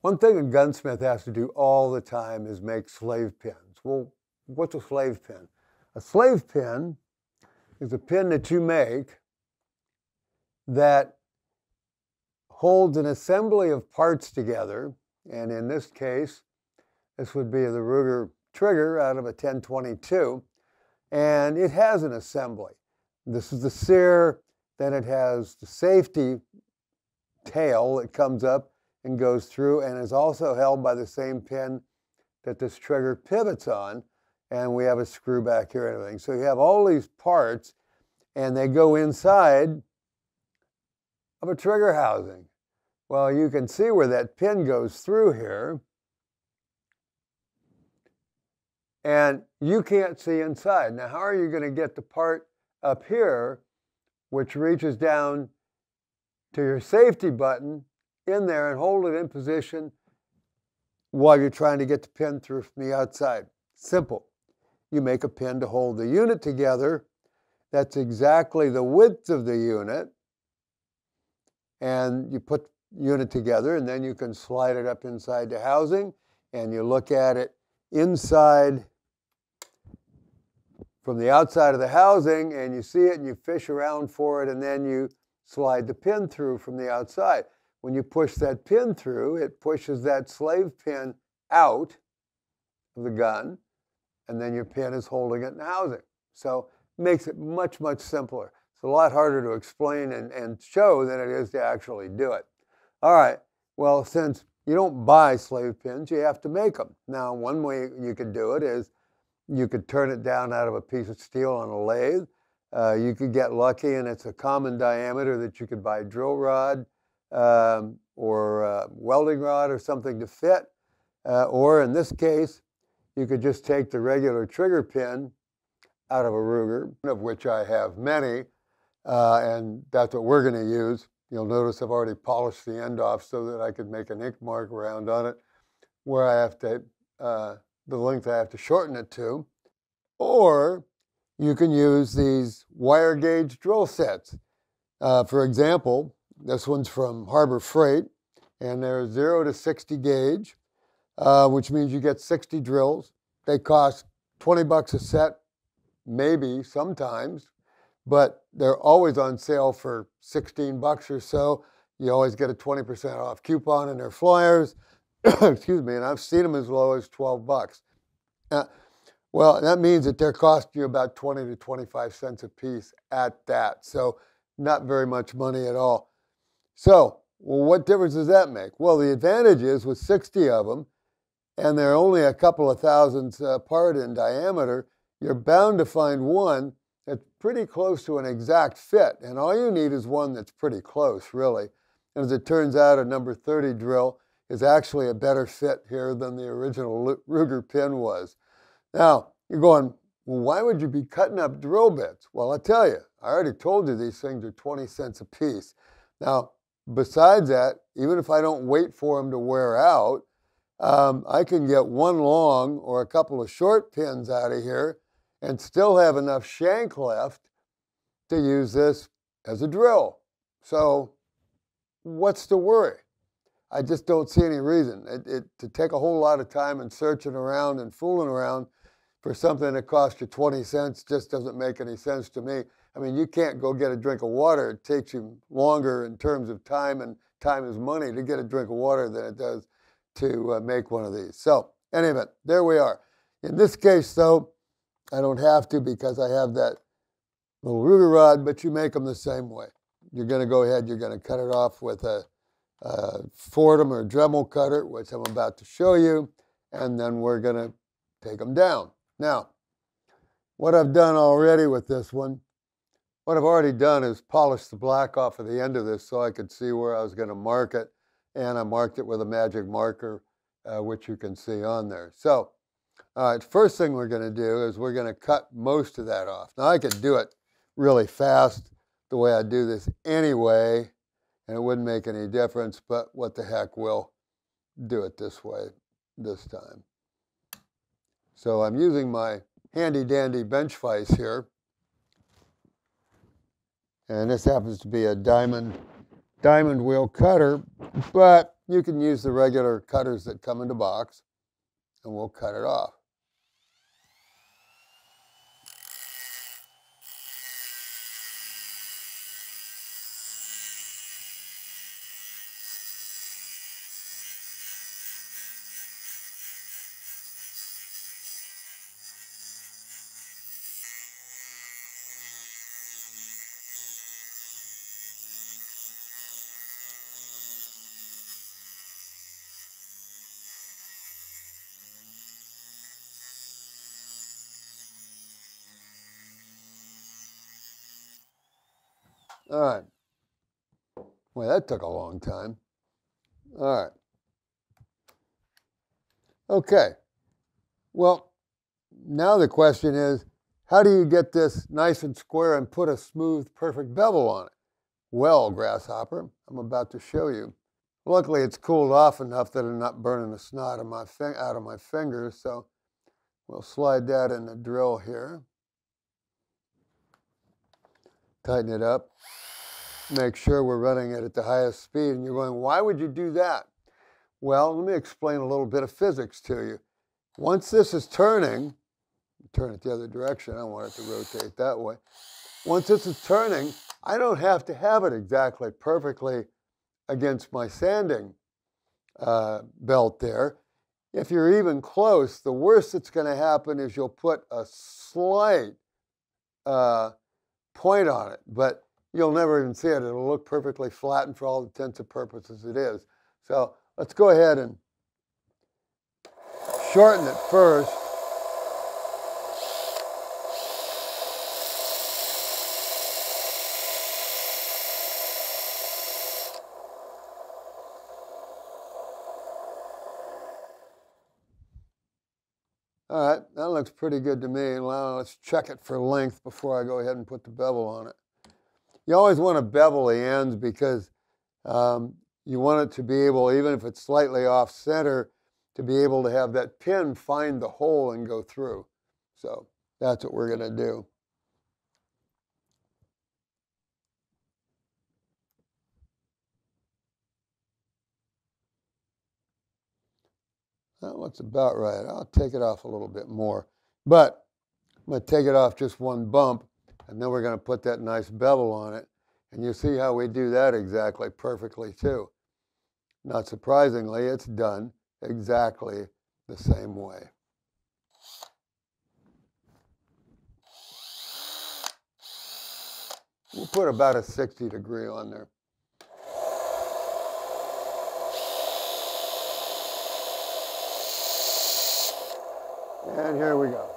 One thing a gunsmith has to do all the time is make slave pins. Well, what's a slave pin? A slave pin is a pin that you make that holds an assembly of parts together, and in this case, this would be the Ruger trigger out of a 1022, and it has an assembly. This is the sear, then it has the safety tail that comes up and goes through and is also held by the same pin that this trigger pivots on, and we have a screw back here and everything. So you have all these parts and they go inside of a trigger housing. Well, you can see where that pin goes through here, and you can't see inside. Now, how are you going to get the part up here, which reaches down to your safety button in there and hold it in position while you're trying to get the pin through from the outside? Simple. You make a pin to hold the unit together. That's exactly the width of the unit. And you put the unit together, and then you can slide it up inside the housing, and you look at it inside from the outside of the housing, and you see it, and you fish around for it, and then you slide the pin through from the outside. When you push that pin through, it pushes that slave pin out of the gun, and then your pin is holding it in the housing. So it makes it much, much simpler. It's a lot harder to explain and show than it is to actually do it. All right, well, since you don't buy slave pins, you have to make them. Now, one way you could do it is you could turn it down out of a piece of steel on a lathe. You could get lucky, and it's a common diameter that you could buy drill rod or welding rod or something to fit. Or in this case, you could just take the regular trigger pin out of a Ruger, of which I have many, and that's what we're going to use. You'll notice I've already polished the end off so that I could make an ink mark around on it where I have to, the length I have to shorten it to. Or you can use these wire gauge drill sets. For example, this one's from Harbor Freight, and they're 0 to 60 gauge, which means you get 60 drills. They cost 20 bucks a set, maybe sometimes, but they're always on sale for 16 bucks or so. You always get a 20% off coupon in their flyers. Excuse me, and I've seen them as low as 12 bucks. Well, that means that they're costing you about 20 to 25 cents a piece at that. So not very much money at all. So, well, what difference does that make? Well, the advantage is with 60 of them, and they're only a couple of thousandths apart in diameter, you're bound to find one that's pretty close to an exact fit. And all you need is one that's pretty close, really. And as it turns out, a number 30 drill is actually a better fit here than the original Ruger pin was. Now, you're going, well, why would you be cutting up drill bits? Well, I'll tell you, I already told you these things are 20 cents a piece. Now, besides that, even if I don't wait for them to wear out, I can get one long or a couple of short pins out of here and still have enough shank left to use this as a drill. So what's the worry? I just don't see any reason. To take a whole lot of time and searching around and fooling around for something that costs you 20 cents just doesn't make any sense to me. I mean, you can't go get a drink of water. It takes you longer in terms of time, and time is money, to get a drink of water than it does to make one of these. So anyway, there we are. In this case, though, I don't have to because I have that little Ruger rod, but you make them the same way. You're going to go ahead, you're going to cut it off with a Fordham or Dremel cutter, which I'm about to show you, and then we're going to take them down. Now, what I've done already with this one, what I've already done is polish the black off of the end of this so I could see where I was going to mark it, and I marked it with a magic marker, which you can see on there. So, all right, first thing we're going to do is we're going to cut most of that off. Now, I could do it really fast the way I do this anyway, and it wouldn't make any difference, but what the heck, we'll do it this way this time. So I'm using my handy-dandy bench vise here, and this happens to be a diamond wheel cutter, but you can use the regular cutters that come in the box, and we'll cut it off. All right. Well, that took a long time. All right. Okay. Well, now the question is, how do you get this nice and square and put a smooth, perfect bevel on it? Well, Grasshopper, I'm about to show you. Luckily, it's cooled off enough that I'm not burning the snot out of my fingers, so we'll slide that in the drill here. Tighten it up. Make sure we're running it at the highest speed. And you're going, why would you do that? Well, let me explain a little bit of physics to you. Once this is turning, turn it the other direction. I don't want it to rotate that way. Once this is turning, I don't have to have it exactly perfectly against my sanding belt there. If you're even close, the worst that's going to happen is you'll put a slight point on it, but you'll never even see it. It'll look perfectly flat, and for all intents and purposes it is. So let's go ahead and shorten it first. All right, that looks pretty good to me. Now let's check it for length before I go ahead and put the bevel on it. You always want to bevel the ends because you want it to be able, even if it's slightly off center, to be able to have that pin find the hole and go through. So that's what we're going to do. That looks about right. I'll take it off a little bit more. But I'm going to take it off just one bump, and then we're going to put that nice bevel on it. And you see how we do that exactly perfectly too. Not surprisingly, it's done exactly the same way. We'll put about a 60 degree on there. And here we go.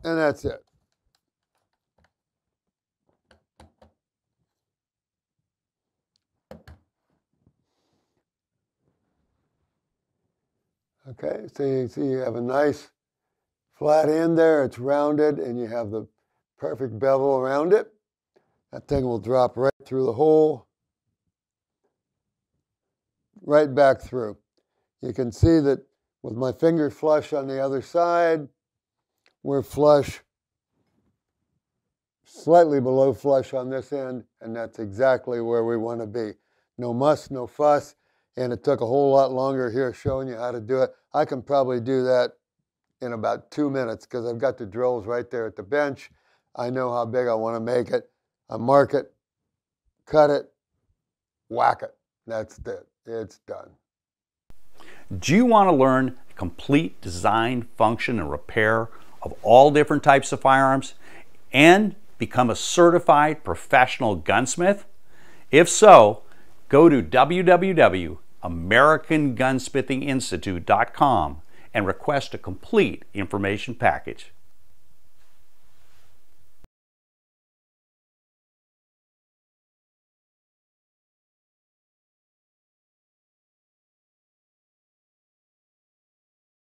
And that's it. Okay, so you see you have a nice flat end there, it's rounded, and you have the perfect bevel around it. That thing will drop right through the hole, right back through. You can see that with my finger flush on the other side, we're flush, slightly below flush on this end, and that's exactly where we want to be. No muss, no fuss. And it took a whole lot longer here showing you how to do it. I can probably do that in about 2 minutes because I've got the drills right there at the bench. I know how big I want to make it. I mark it, cut it, whack it. That's it. It's done. Do you want to learn complete design, function, and repair of all different types of firearms and become a certified professional gunsmith? If so, go to www.americangunsmithinginstitute.com and request a complete information package.